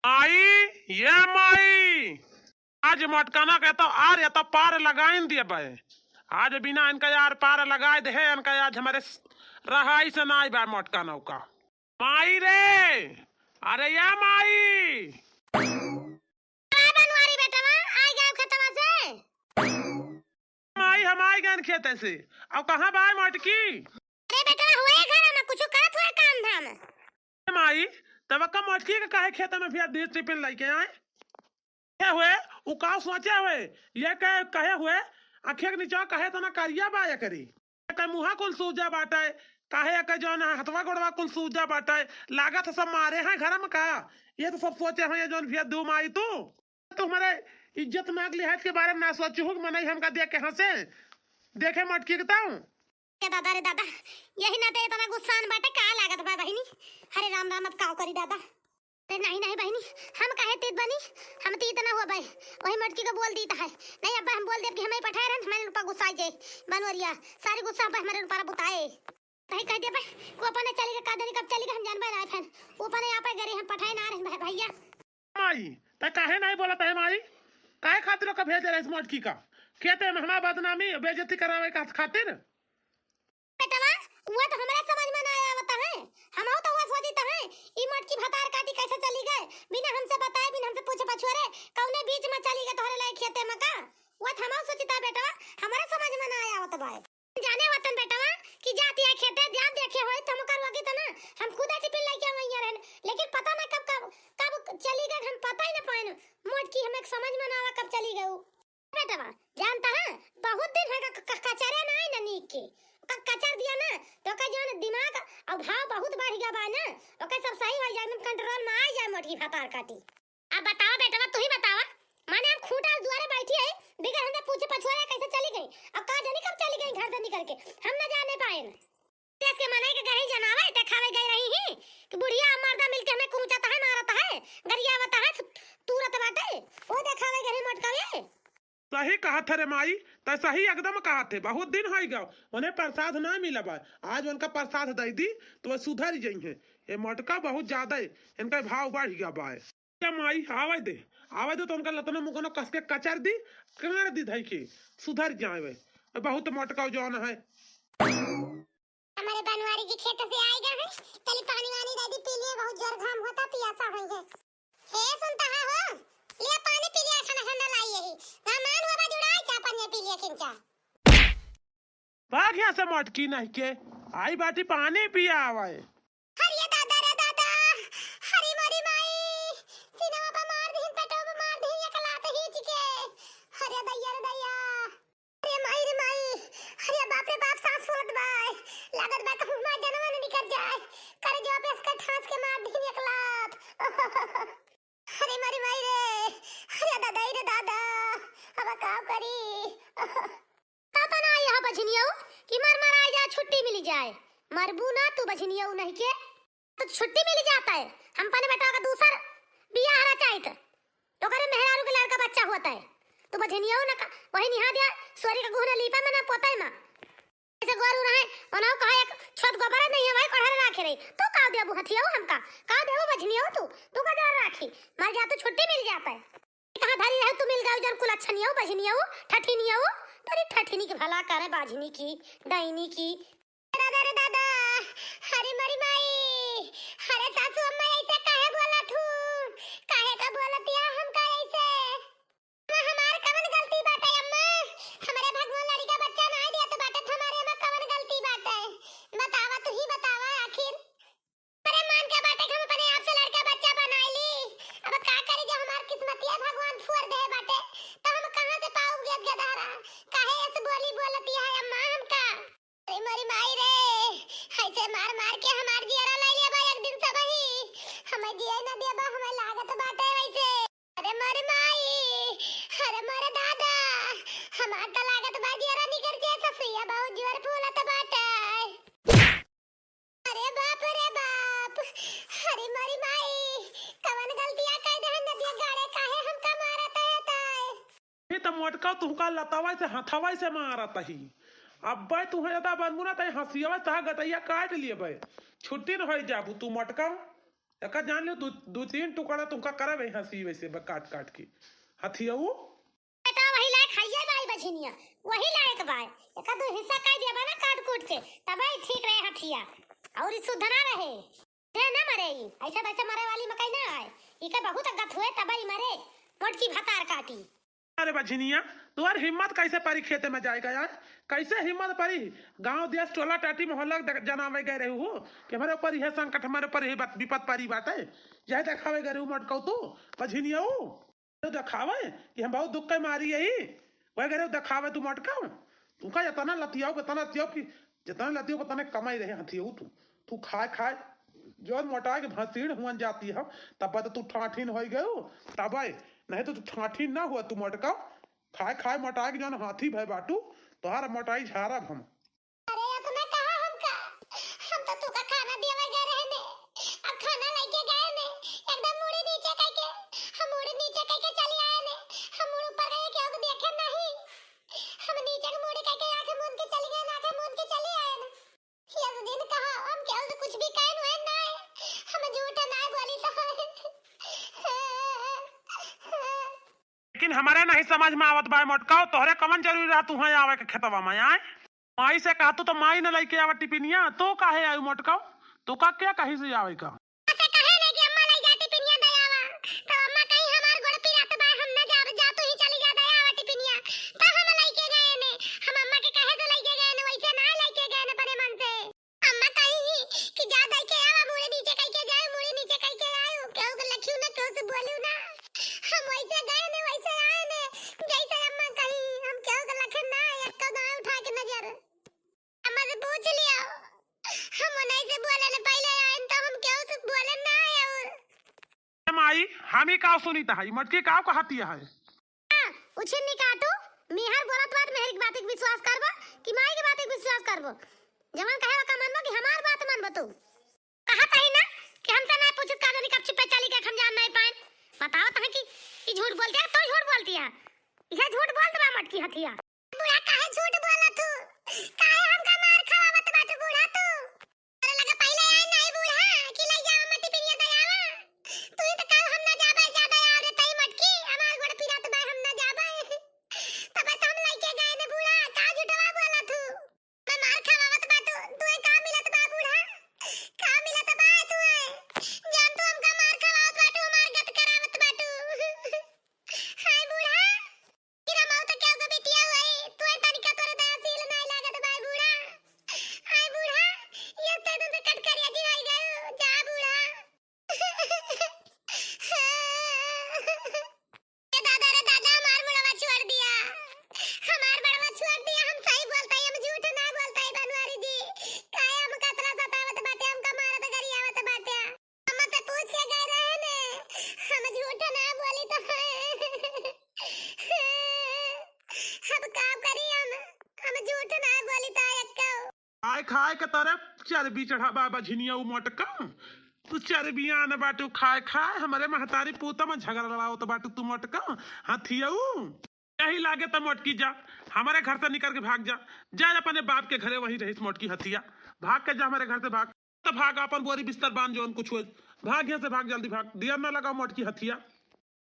आई ये माई आज मटकाना कहता आर या तो पार लगाइन दिए बे आज बिना इनका यार पार लगाए दे इनका आज हमारे रहाई से ना बा मटकाना का माई रे अरे या माई माई हम आई गए खेत से अब कहाँ बाय मटकी अरे बेटा हुए घर में कुछ करत हुए काम धाम माई तब का मटकी के काहे खेत में फिर देश टिफिन लेके आए क्या हुए उ का सोचे हुए ये कहे हुए आंखें के नीचे कहे तो ना करिया बाया करी कहे मुहा कुल सूजा बाटा है काहे के जो ना हथवा गोड़वा कुल सूजा बाटा है लागत सब मारे हैं घर में का ये तो सब सोचे हैं जो फिर दू माई तू हमारे इज्जत नाक लिहाज के बारे में ना सोचू मनाई हमका देख के हंसे देखे मटकी के दादा रे दादा यही ना ते इतना गुस्सान बाटे का लागत बा बहिनी हरे राम राम अब काव करी दादा अरे नहीं नहीं बहिनी हम काहे तीत बनी हम तीत ना हुआ भाई वही मटकी को बोल दी है नहीं अब्बा हम बोल दे कि हमें पठाए रहन हमारे ऊपर गुस्सा जाए बनवरिया सारी गुस्सा पे हमारे ऊपर बुताए नहीं कह दे भाई को अपने चलेगा का देनी कब चलेगा हम जान भाई राय फैन ऊपर यहाँ पे गरे हम पठाए ना रहे भाई भैया माई त काहे नहीं बोलत है माई काहे खातिर का भेज रहे इस मटकी का कहते हैं हमारा बदनामी बेइज्जती करावे का खातिर बेटवा वो तो हमारे समझ में ना आया बता है हम तो वो सोचता है ई मटकी भतार काटी कैसे चली गए बिना हमसे बताए बिना हमसे पूछे पछुरे कौने बीच में चली गए तोरे लायक खेते में का वो हम सोचता बेटवा हमारे समझ में ना आया बता भाई जाने वतन बेटवा कि जाती है खेते ध्यान देखे होए तुम करवागी तो ना हम खुद टिफिन लेके आवे रहन लेकिन पता ना कब चली गए हम पता ही ना पाए मटकी हमें समझ में ना आवा कब चली गई बेटवा जानता है बहुत दिन है कचरे ना है ना नीक के कचर दिया ना तो का जो दिमाग और भाव बहुत बढ़ गया बा ना ओके सब सही हो जाए कंट्रोल में आ जाए मोटी फतार काटी अब बताओ बेटा तू ही बतावा माने हम खूंटा द्वारे बैठी है बिगर हमने पूछे पछुआरे कैसे चली गई अब का जाने कब चली गई घर से निकल के हम ना जाने पाए देश के मनाई के घर ही जनावे दिखावे गई रही ही कि बुढ़िया मर्दा मिलके हमें कुमचाता है मारता है गरियावता है तुरत बाटे वो दिखावे गई मटकावे सही कहा थे रे माई तो सही एकदम कहा थे बहुत दिन हो गया उन्हें प्रसाद ना मिला बा आज उनका प्रसाद दे दी तो वह सुधर जाई है ये मटका बहुत ज्यादा है इनका भाव बढ़ गया बा क्या माई आवे दे तो उनका लतना मुकनो कस के कचर दी कर दी धई के सुधर जाए बहुत मटका जो है हमारे बनवारी जी खेत से आएगा है चली पानी वानी दे दी पी लिए बहुत जोर घाम होता पियासा होई है हे सुनता है हो ले पानी पी लिया ठंडा ठंडा लाई यही सामान बाबा जुड़ाई चा पानी पी लिया किंचा भाग यहाँ से मटकी नहीं के आई बाटी पानी पिया आवे हरिया दादा रे दादा हरी मरी माई सिनेमा पे मार दीन पेटो पे मार दीन ये कलाते हिच के हरे दैया अरे माई हरे बाप रे बाप सांस फूलत बाय लागत बा कहूं मां जनवा न निकल जाए कर जो पे इसका ठास के मार दीन एक लात हरे मरी माई रे हरे दादा रे दादा अब का करी ताता ना यहां बजनियो कि मर मर आ जा छुट्टी मिल जाए मरबू ना तू बजनियो नहीं के तो छुट्टी मिल जाता है हम पने बेटा का दूसर बियाह हरा चाहिए तो करे मेहरारू के लड़का बच्चा होता है तू बजनियो ना वही निहा दिया सोरी का गुहना लीपा में ना पोता है मां ऐसे गोरू रहे ओना कहा एक छत गोबर नहीं है भाई कढ़ा राखे रही तो का देबू हथियाओ हमका का देबू बजनियो तू का डर राखी मर जा तो छुट्टी मिल जाता है कहां धरी रहे तू मिल गई जन कुल अच्छनियो बजनियो ठठिनियो तेरी ठठिनी के भला करे बाजनी की डाइनी की दादा रे दादा हरी मरी माई हरे सासू अम्मा ऐसे काहे बोलत हूं काहे का बोलत या हम का ऐसे हमार कवन गलती बाटे अम्मा हमारे भगवान लड़ी का बच्चा ना दिया तो बाटे हमारे में कवन गलती बाटे बतावा तू ही बतावा आखिर अरे मान के बाटे हम अपने आप से लड़का बच्चा बनाईली अब का करी जो हमार किस्मतिया भगवान फोड़ दे बाटे तो हम कहां से पाऊ गदारा काहे ऐसे बोली बोलती है अम्मा हमका अरे मरी माई रे ऐसे मार मार के हमार जियरा ले लिया बा एक दिन सब ही हमें जिए ना देबा हमें लागत बाटे वैसे अरे मरी माई अरे मरे दादा हमार त लागत बा जियरा निकर जे ससुया बहुत जोर फूलत बाटे अरे बाप अरे मरी माई कवन गलतियां कई दहन नदिया गाड़े काहे हमका मारत है ताए ये तो मटका तुमका लतावा से हथावा से मारत ही अब भाई तुम्हें ज्यादा बनबू ना तई हंसियावा ता गटैया काट लिए भाई छुट्टी न हो जाबू तू मटका एक जान लो दो तीन टुकड़ा तुमका करे भाई हंसी वैसे काट काट के हथियाऊ बेटा वही लायक खाइए भाई बछिनिया वही लायक भाई एक दो हिस्सा काट दिया ना काट कूट के तब ही ठीक रहे हथिया और ई शुद्ध ना रहे दे ना मरे ई ऐसा वैसे मरे वाली मकई ना आए ई के बहुत गत हुए तब ही मरे मोटकी भतार काटी। अरे बझिनिया तुम्हारी हिम्मत कैसे परी खेते में जाएगा यार कैसे हिम्मत परी गांव देश टोला टाटी मोहल्ला जनावे गए रहे हो कि हमारे ऊपर यह संकट हमारे ऊपर यही विपत परी बात है यही दिखावे गए रहे मटकौ तू बझिनिया दिखावे कि हम बहुत दुख के मारी यही वह गए दिखावे तू मटका तुमका जितना लतियाओ उतना लतियाओ कि जितना लतियाओ उतना कमाई रहे हथियाऊ तू खाए खाए जो मोटा के भसीड़ हुन जाती है तब तो तू ठाठीन हो गए तब नहीं तो तू ठाठी ना हुआ तू मटका खाए खाए मोटा के जौन हाथी भय बाटू तोहार मोटाई झारा हम। अरे अपना कहा हम तो तू का खाना देवे गए रहने अब खाना लेके गए ने एकदम मुड़ी नीचे करके हम मुड़ी नीचे करके चली आए ने हम मुड़ी ऊपर गए क्यों देखे नहीं हम नीचे के मुड़ी करके आंखें मूंद के चली गए आंखें मूंद के चली आए ने ये दिन कहा हम क्या कुछ भी कहन हुए ना हम झूठ ना बोली तो लेकिन हमारे नहीं समझ में आवत बा मोटका तोहरे कमन जरूरी रहा तू आवे के खेतवा में आए माई से कहतू तो माई न लेके आवे टिपिनिया तो काहे आयु मोटका तो का क्या कहीं से आवे का ऐसे कहे नहीं कि अम्मा ले जाती पिनिया दयावा तो अम्मा कहीं हमार गोड़ पिरात बा हम न जा तू ही चली जा दयावा टिपिनिया तो हम लेके गए ने हम अम्मा के कहे से लेके गए ने वैसे ना लेके गए ने बड़े मन से अम्मा कहीं कि जा दे के आवा मुड़ी नीचे करके जाए मुड़ी नीचे करके आयो क्यों के लखियो ना क्यों से बोलियो ना हम वैसे गए ने वैसे आए ने जैसे अम्मा कहीं हम क्यों के लखन ना एक कदम उठा के नजर अम्मा से पूछ लिया हम नहीं से बोले ने पहले आए तो हम क्यों से बोले ना और माई हम ही का सुनी था मटकी का कहती है उछिन नहीं काटू मिहर बोलत बात मेहर की बात के विश्वास करबो कि माई की बात के विश्वास करबो जवन कहे का मानबो कि हमार बात मानबो तू कहत है ना कि हमसे ना पूछत का जानी कब छिपे चली के हम जान नहीं पाए बताओ तह कि ई झूठ बोलती है तो झूठ बोलती है ये झूठ बोलत बा मटकी हथिया बुढ़ा काहे झूठ बोला तू काहे हमका मार खवावत बात बुढ़ा तू अरे लगा पहले आए नहीं बुढ़ा कि ले जाओ मटी पिनिया दयावा तू ही तो कल हम ना जाबे ज्यादा यार तई मटकी हमार गोड़ पिरात बा हम ना जाबे तब तो हम लेके गए ने बुढ़ा का झूठवा बोला तू मैं मार खवावत बा तू का मिलत बा बुढ़ा का मिलत बा तू जान तू हमका मार खवावत बा तू मार गत करावत बा तू हाय बुढ़ा तेरा मौत क्या हो बिटिया हुई तू तनिका तोरे दयाशील नहीं लागत बा बुढ़ा हाय बुढ़ा ये ते तुमसे कट कर यदि आई गयो जा बुढ़ा ये दादा रे दादा हमार बुढ़वा छोड़ दिया हमार बड़वा छोड़ दिया हम सही बोलता है हम झूठ ना बोलता है बनवारी जी काहे हम कतरा सतावत बाटे हमका मारत गरियावत बाटे हम से पूछ के गए रहे ने हम झूठ ना बोली तो अब काम करी हम झूठ ना बोली तो एक आय खाए के तरफ चर्बी चढ़ावा बझिनिया मोटका तू चर्बिया न बाटू खाए खाए हमारे महतारी पूता में झगड़ा लड़ाओ तो बाटू तू मोटका हथियाऊ यही लागे तो मोटकी जा हमारे घर से निकल के भाग जा अपने बाप के घरे वही रही मोटकी हथिया भाग के जा हमारे घर से भाग तो भाग अपन बोरी बिस्तर बांध जो कुछ हो भाग यहाँ से भाग जल्दी भाग दिया न लगाओ मोटकी हथिया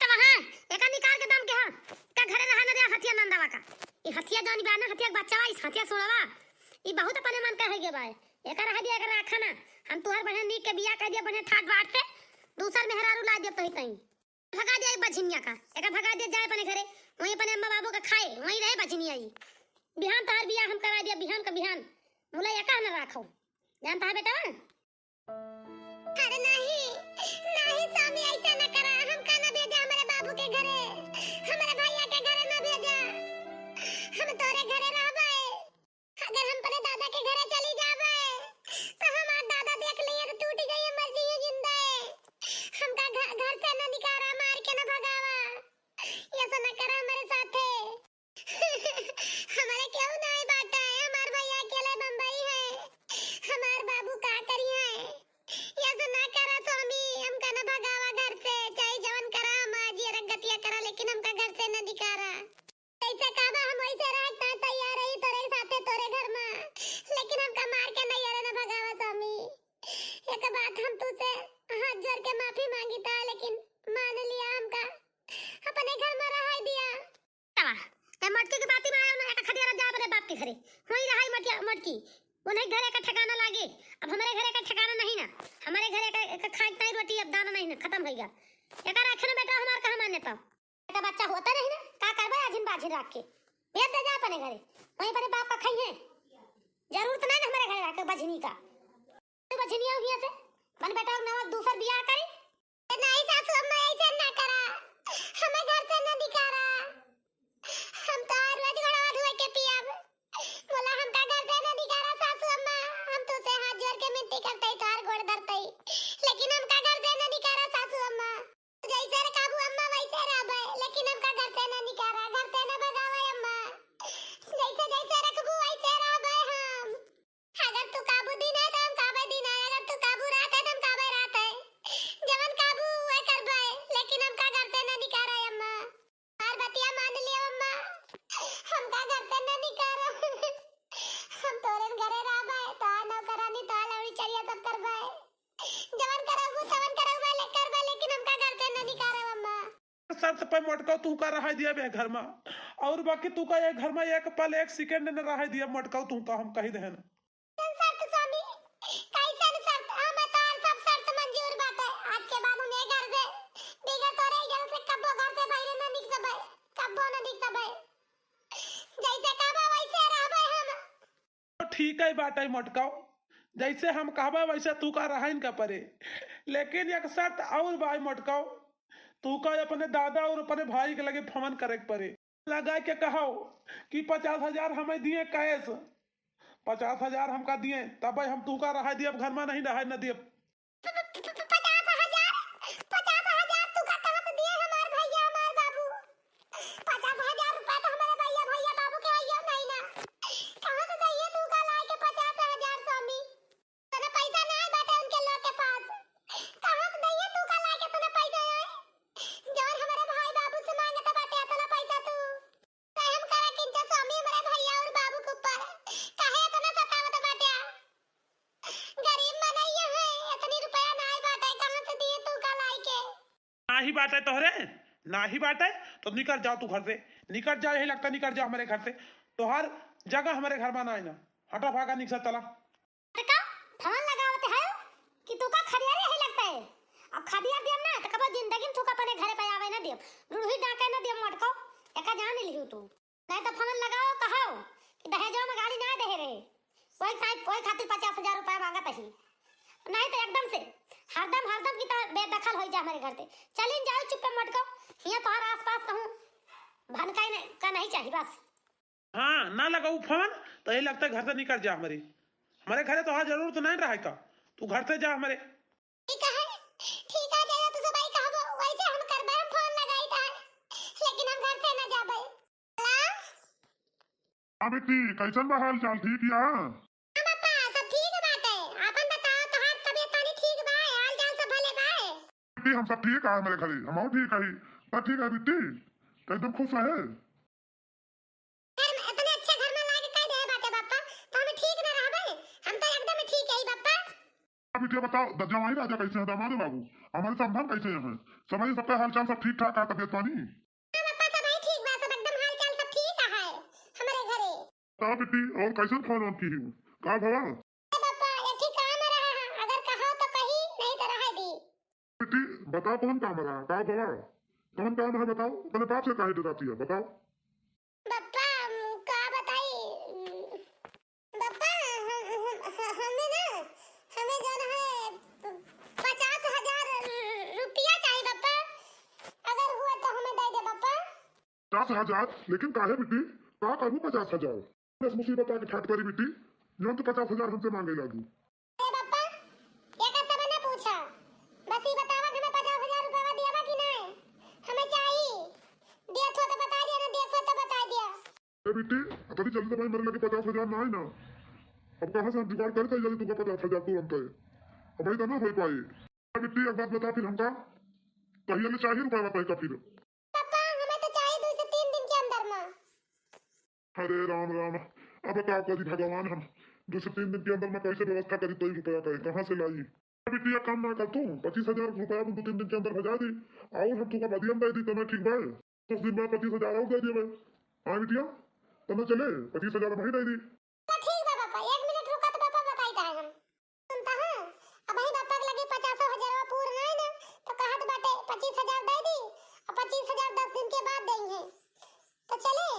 तो वहां एक निकाल के दम के हां का घरे रहा न रे हथिया नंदावा का ई हथिया जानी बाना हथिया बच्चा इस हथिया सुनवा ई बहुत अपने मन का है गे भाई एक रह दिया कर रखा ना हम तुहर बहन नी के बियाह कर दिया बहन ठाट बाट से दूसर मेहरारू ला दिया तो कहीं भगा दिया बछिनिया का एक भगा दिया जाए अपने घरे वहीं अपने अम्मा बाबू का खाए वहीं रहे बछिनिया ई बिहान तहर बियाह हम करा दिया बिहान का बिहान मुला एका न रखो जानता है बेटा अरे नहीं स्वामी ऐसा न करा हम का न भेजा हमारे बाबू के घरे हमारे भैया के घरे न भेजा हम तोरे घरे रहबे अगर हम अपने दादा के घरे चली जाबे तो हमार दादा देख लिए तो टूट गई मर जी जिंदा है हमका घर से न निकारा मार के न भगावा ये तो न करा हमारे साथे हमारे क्यों नहीं बाटा है हमार भैया अकेले बंबई है हमार बाबू का करी है ये तो न करा स्वामी हमका न भगावा घर से चाहे जवन करा हम आज ये रंगतिया करा लेकिन हमका घर से न निकारा ऐसे काबा हम वैसे रहता तैयार रही तोरे साथे तोरे घर में लेकिन हमका मार के नहीं न भगावा स्वामी एक बात हम तुझसे हाथ जोड़ के बाप के घरे वहीं रहा मटकी मटकी वो नहीं घरे का ठिकाना लागे। अब हमारे घरे का ठिकाना नहीं ना, हमारे घरे का खाए ताई रोटी अब दाना नहीं ना, खत्म हो गया। एक रखे ना बेटा हमार कहाँ मान्यता बेटा बच्चा होता नहीं ना, का करबे आजिन बाजिन रख के भेज दे जा अपने घरे, वहीं पर बाप का खाई है। जरूरत नहीं ना हमारे घरे रख के बजनी का, बजनिया हुई से मन बेटा नवा दूसर बियाह करी नहीं। सासू अम्मा ऐसे ना करा, हमें घर से ना दिखारा, हम तो रोज गड़वा धोए के पियाब। बोला हमका घर से ना दिखारा सासू अम्मा, हम तो से हाथ जोड़ के मिनती करते तो हर गोड़ धरते, लेकिन हमका घर से ना दिखारा सासू अम्मा। जैसे काबू अम्मा वैसे रहबे, लेकिन हमका घर से ना दिखारा, घर से ना भगावे अम्मा, जैसे जैसे रखबू वैसे रहबे हम। अगर तू काबू दिन है तो हम काबे दिन है, अगर तू काबू रात है तो हम काबे रात है, जवन काबू हुए करबे, लेकिन हमका घर से ना दिखारा अम्मा। हर बतिया मान लियो अम्मा, हमका घर से ना दिखारा। हम तोरे घरे रहबे तो नौकरानी तो लौड़ी चढ़िया सब करबे, जवन करबू तवन करबे ले करबे, लेकिन हमका घर से ना दिखारा अम्मा। शर्त पे मटका तू का रहा दिया बे घर में, और बाकी तू का ये घर में एक पल एक सेकंड न रहा दिया मटका तू का हम कही देहन। शर्त स्वामी कैसन शर्त, हमें तो सब शर्त मंजूर बाटे। आज के बाद हम ये घर से बिगर तोरे घर से कब्बो घर से बाहर ना निक सबे, कब्बो ना निक सबे, जैसे कहबा वैसे रहबे हम। तो ठीक है बात है मटकाओ, जैसे हम कहबा वैसे तू का रहा इनका परे, लेकिन एक शर्त और भाई मटकाओ, तू का अपने दादा और अपने भाई के लगे फमन करे के परे, लगा के कहो कि 50,000 हमें दिए कैश, 50,000 हमका दिए तब हम तू का रहा दिए, घर में नहीं रहा न दिए। 50,000 तू का कहां से दिए हमार भैया हमार बाबू? 50,000 रुपए तो हमारे भैया बाबू के आइयो नहीं ना, कहां से दिए तू का लाए के 50,000 स्वामी? तने पैसा नहीं बाटे उनके लोग के पास, कहां से दिए तू का लाए के तने पैसा है? जवन हमारे भाई बाबू से मांगे तो बाटे इतना पैसा तू रहम करे किंचा स्वामी हमारे भैया और बाबू के ऊपर काहे इतना सतावत बाटे? गरीब मनैया है, इतनी रुपया नहीं बाटे, कहां से दिए तू का लाए के? ना ही बात है तोहरे, ना ही बात है तो निकल जाओ तू घर से, निकल जा, यही लगता निकल जाओ हमारे घर से, तो हर जगह हमारे घर में ना आना, हटा भागा निकल चला। का फोन लगावत है कि तू का खरियारे है लगता है। अब खदिया दियम ना तो कबो जिंदगी में तू का अपने घरे पे आवे ना दियम, रूही डाके ना दियम मटको, एका जान लिहू तू नहीं तो फोन लगाओ कहो कि दहेजो में गाड़ी ना दे रे, कोई खातिर 50,000 रुपया मांगत ही नहीं तो एकदम से हरदम की तो बेदखल हो जा हमारे घर से, चलिन जाओ चुप पे मटको, यहाँ तो आस-पास कहूं भनकाई का नहीं चाहिए बस। हाँ ना लगाऊ फोन तो यही लगता है घर से निकल जा, हमारे घरे तो हाँ जरूर तो नहीं रहा का, तू घर से जा हमारे। ठीक है जैसा तू सब कहबो वैसे हम करबे, हम फोन लगाई था, लेकिन हम घर से ना जाबे। हाँ बेटी कैसन बा हाल चाल, ठीक या? पापा सब ठीक बाटे, अपन बताओ तोहार तबीयत पानी ठीक बा, हाल चाल सब भले बा? बेटी हम सब ठीक है मेरे घरे, हम ठीक है, सब ठीक है बेटी, एकदम खुश रहे। घर में इतने अच्छे घर में लाके कह दे बाटे पापा, तो हम ठीक ना रहबे, हम तो एकदम ठीक है पापा। अब बेटी बताओ जमाई राजा कैसे हैं, दामाद बाबू हमारे समधन कैसे हैं, समय सबका हाल चाल सब ठीक ठाक है, तबियत पानी? हां पापा सब ठीक बा, सब एकदम हाल चाल सब ठीक है हमारे घरे। हाँ बेटी और कैसे फोन ऑन की हूँ, का भवा? पापा ये ठीक काम रहा है, अगर कहो तो कही नहीं तो रह दी। बेटी बताओ कौन काम रहा, का भवा कौन काम है बताओ, अपने बाप से काहे डराती है बताओ? पापा का बताई पापा, हमें ना हमें जो है 50,000 रुपया चाहिए पापा, अगर हुआ तो हमें दे दे पापा। 50,000? लेकिन काहे बेटी, का करूँ 50,000? बस मुसीबत आके ठाट करी बेटी, जो तो 50,000 हमसे मांगे लगी। अरे पापा ये कैसे मैंने पूछा, बस ये बतावा कि हमें 50,000 रुपया दिया कि नहीं, हमें चाहिए, दिया तो बता दिया, ना दिया तो बता दिया। बेटी अतरी जल्दी तो भाई मेरे लगे 50,000 ना है ना, अब कहाँ से हम जुगाड़ करते जल्दी तुमको 50,000 तुरंत है, अब भाई तो ना हो पाए। बेटी एक बात बता फिर हमका कहिए ले चाहिए रुपया बताए का फिर? पापा हमें तो चाहिए 2 से 3 दिन के अंदर में। अरे राम राम, अब बताओ कभी भगवान हम 2 से 3 दिन के अंदर में कैसे व्यवस्था करी, तो रुपया कहे कहाँ से लाई? बेटी एक काम ना कर तू 25,000 रुपया 2-3 दिन के अंदर भेजा दी, और हम तुका बदियम दे दी तो मैं ठीक भाई, 10 दिन बाद 25,000 और दे दिए भाई। हाँ बेटिया तो मैं चले 25,000 वही दे दी। तो ठीक बा पापा, 1 मिनट रुका तो पापा बताई ता हम सुनता हां। अब ही पापा के लगे 50,000 पूर्ण नहीं ना, तो कहत बाटे 25,000 दे दी और 25,000 10 दिन के बाद देंगे। तो चले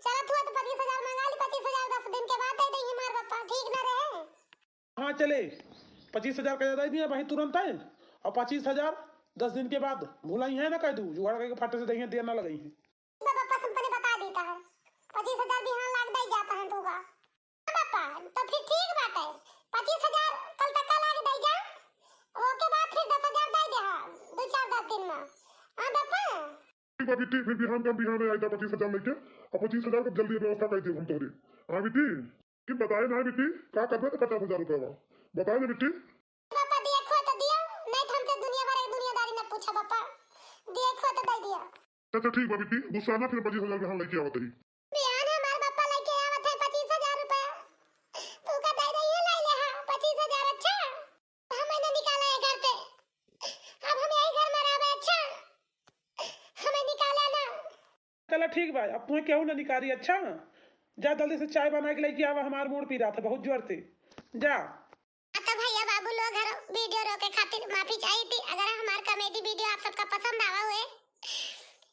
चलत हुआ तो 25,000 मंगा ली, 25,000 10 दिन के बाद दे देंगे हमारे पापा, ठीक ना रहे। हाँ चले 25,000 का दे दिया भाई तुरंत है, और 25,000 10 दिन के बाद भूलाई है ना, कह दू जुगाड़ करके फटे से देंगे, देर ना लगाई है। पापा संपने बता देता है 25,000 बिहान लाग दे जाता है तूगा। पापा तो फिर ठीक बात है, 25,000 कल तक का लाग दे जा, ओके बाद फिर 10,000 दे दे। हां 2-4-10 दिन में। हां पापा ठीक बा बेटी, फिर बिहान आई था 25,000 लेके, और 25,000 को जल्दी व्यवस्था कर दी हम तोरी। हाँ बेटी कि बताए ना बेटी का करबे तो 50,000 रुपया बा बताए ना बेटी। पापा देखो तो दिया, नहीं तो हमसे दुनिया भर की दुनियादारी न पूछा पापा, देखो तो दे दिया। अच्छा ठीक बा बेटी, गुस्सा ना, फिर 25,000 बिहान लेके आवत रही। बिहान हमार पापा लेके आवत है 25,000 रुपया, तू का दे दे ले ले। हां 25,000 अच्छा हमें न निकाला है घर पे, अब हम यही घर में रहबे। अच्छा हमें निकाला ना। चलो ठीक भाई, अब तुम्हें क्यों ना निकारी। अच्छा जा जल्दी से चाय बना के लेके आवा, हमार मूड पी रहा था बहुत जोर से, जा। तो भैया बाबू लोग वीडियो रोके खातिर माफी चाहिए थी। अगर हमार कॉमेडी वीडियो आप सबका पसंद आवा हुए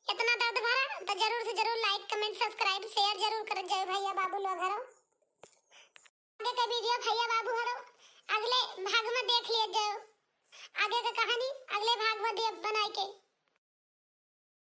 इतना दर्द भरा, तो जरूर से जरूर लाइक कमेंट सब्सक्राइब शेयर जरूर कर जाए भैया बाबू लोग आगे का वीडियो भैया बाबू अगले भाग में देख लिए जाओ, आगे का कहानी अगले भाग में बनाए के।